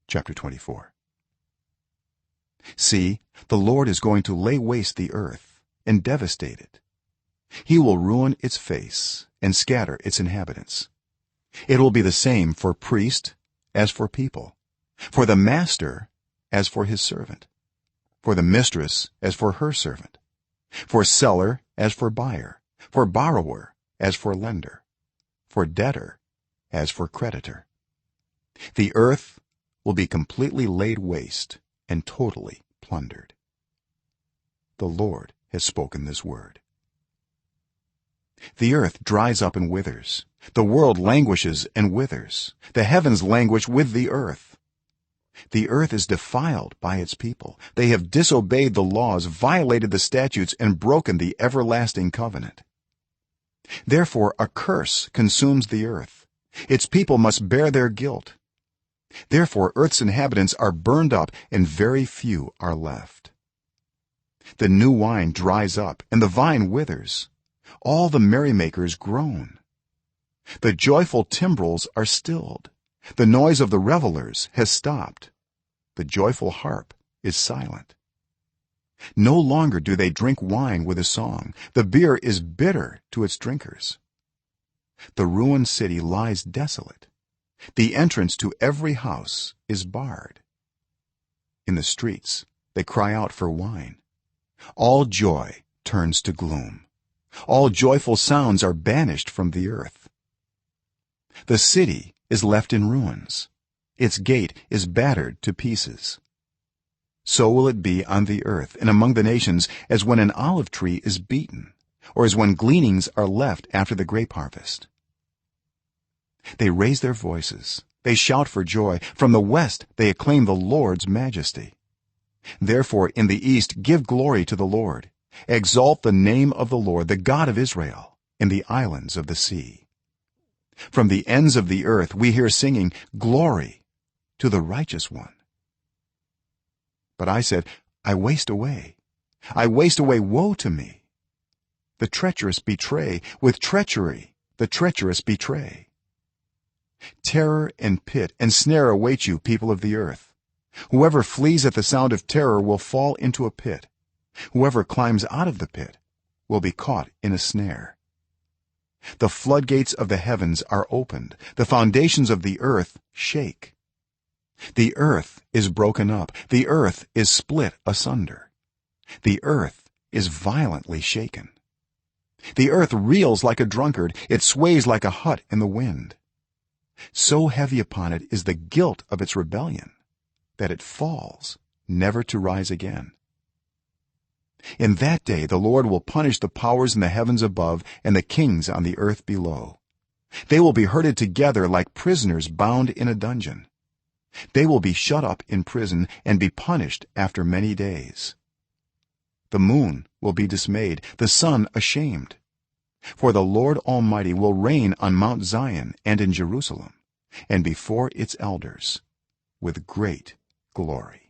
chapter 24. See, the Lord is going to lay waste the earth and devastate it. He will ruin its face and scatter its inhabitants. It will be the same for priest as for people, for the master as for his servant, for the mistress as for her servant, for seller as for buyer, for borrower as for lender, for debtor as for creditor. The earth will be completely laid waste and totally plundered. The Lord has spoken this word. The earth dries up and withers, the world languishes and withers, the heavens languish with the earth. The earth is defiled by its people. They have disobeyed the laws, violated the statutes, and broken the everlasting covenant. Therefore a curse consumes the earth. Its people must bear their guilt. Therefore earth's inhabitants are burned up, and very few are left. The new wine dries up, and the vine withers. All the merrymakers groan. The joyful timbrels are stilled. The noise of the revelers has stopped. The joyful harp is silent. No longer do they drink wine with a song. The beer is bitter to its drinkers. The ruined city lies desolate. The entrance to every house is barred. In the streets they cry out for wine. All joy turns to gloom. All joyful sounds are banished from the earth. The city is left in ruins. Its gate is battered to pieces. So will it be on the earth and among the nations, as when an olive tree is beaten, or as when gleanings are left after the grape harvest. They raise their voices, they shout for joy. From the west they acclaim the Lord's majesty. Therefore in the east give glory to the Lord. Exalt the name of the Lord, the God of Israel, in the islands of the sea. From the ends of the earth we hear singing, glory to the righteous one. But I said, I waste away, woe to me. The treacherous betray, with treachery the treacherous betray. Terror and pit and snare await you, people of the earth. Whoever flees at the sound of terror will fall into a pit. Whoever climbs out of the pit will be caught in a snare. The floodgates of the heavens are opened, the foundations of the earth shake. The earth is broken up, the earth is split asunder. The earth is violently shaken. The earth reels like a drunkard, it sways like a hut in the wind. So heavy upon it is the guilt of its rebellion that it falls, never to rise again. In that day the Lord will punish the powers in the heavens above and the kings on the earth below. They will be herded together like prisoners bound in a dungeon. They will be shut up in prison and be punished after many days. The moon will be dismayed, the sun ashamed. For the Lord Almighty will reign on Mount Zion and in Jerusalem, and before its elders with great glory.